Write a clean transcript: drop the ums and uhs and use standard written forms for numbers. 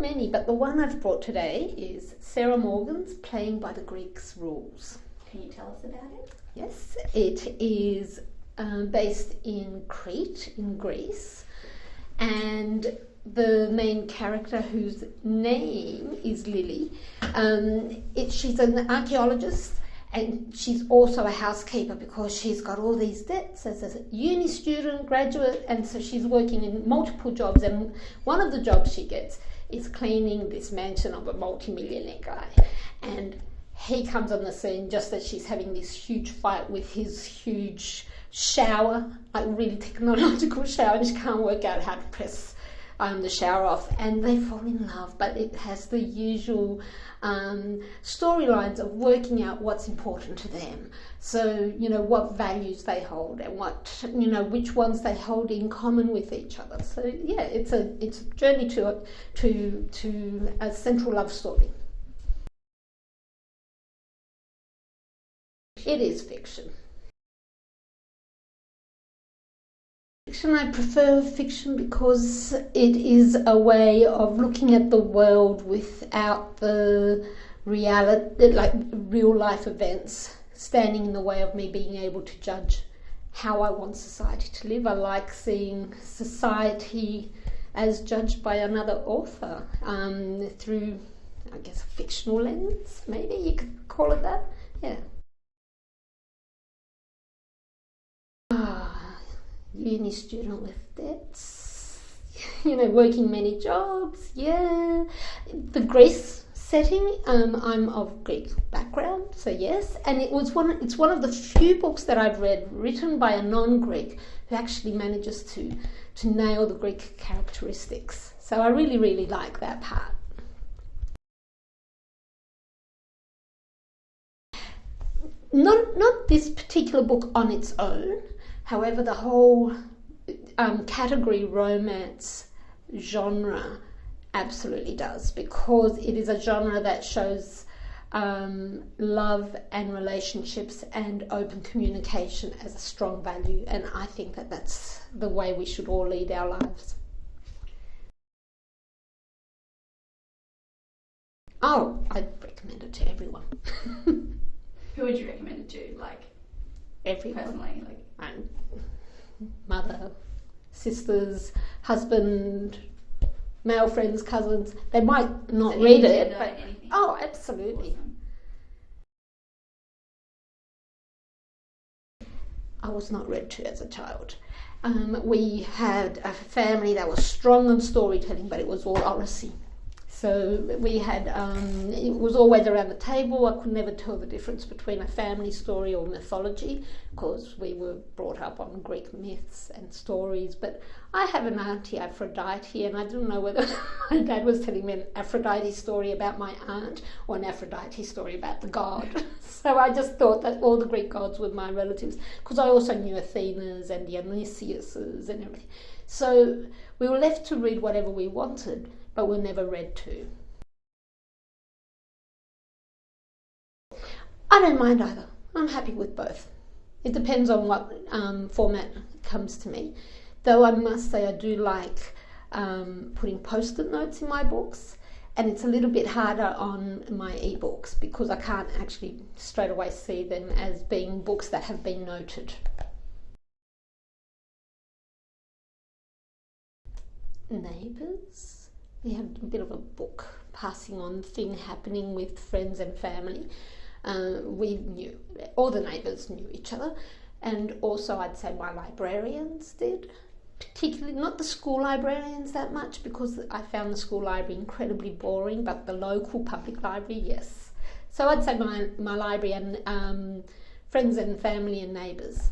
many, but the one I've brought today is Sarah Morgan's Playing by the Greeks' Rules. Can you tell us about it? Yes, it is based in Crete, in Greece, and the main character, whose name is Lily, she's an archaeologist, and she's also a housekeeper because she's got all these debts as a uni student, graduate, and so she's working in multiple jobs, and one of the jobs she gets is cleaning this mansion of a multi-millionaire guy, and he comes on the scene just as she's having this huge fight with his huge shower, like really technological shower, and she can't work out how to press the shower off, and they fall in love. But it has the usual storylines of working out what's important to them. So, you know, what values they hold and what, you know, which ones they hold in common with each other. So yeah, it's a journey to a central love story. It is fiction. I prefer fiction because it is a way of looking at the world without the reality, like real life events, standing in the way of me being able to judge how I want society to live. I like seeing society as judged by another author through, I guess, a fictional lens, maybe you could call it that. Yeah. Uni student with debts, you know, working many jobs, yeah. The Greece setting, I'm of Greek background, so yes, and it's one of the few books that I've read written by a non-Greek who actually manages to nail the Greek characteristics. So I really, really like that part. Not this particular book on its own. However, the whole category romance genre absolutely does, because it is a genre that shows love and relationships and open communication as a strong value, and I think that that's the way we should all lead our lives. Oh, I'd recommend it to everyone. Who would you recommend it to? Like, everyone. Personally, like mother, sisters, husband, male friends, cousins. They might not read it, but anything. Oh, absolutely. Awesome. I was not read to as a child. We had a family that was strong on storytelling, but it was all oracy. So we had, it was always around the table. I could never tell the difference between a family story or mythology because we were brought up on Greek myths and stories. But I have an auntie Aphrodite, and I didn't know whether my dad was telling me an Aphrodite story about my aunt or an Aphrodite story about the god. So I just thought that all the Greek gods were my relatives, because I also knew Athenas and Dionysiuses and everything. So we were left to read whatever we wanted, but were never read to. I don't mind either. I'm happy with both. It depends on what format comes to me. Though I must say I do like putting post-it notes in my books, and it's a little bit harder on my ebooks because I can't actually straight away see them as being books that have been noted. Neighbours. We have a bit of a book passing on thing happening with friends and family. We knew, all the neighbours knew each other, and also I'd say my librarians did, particularly not the school librarians that much because I found the school library incredibly boring, but the local public library, yes. So I'd say my library and friends and family and neighbours.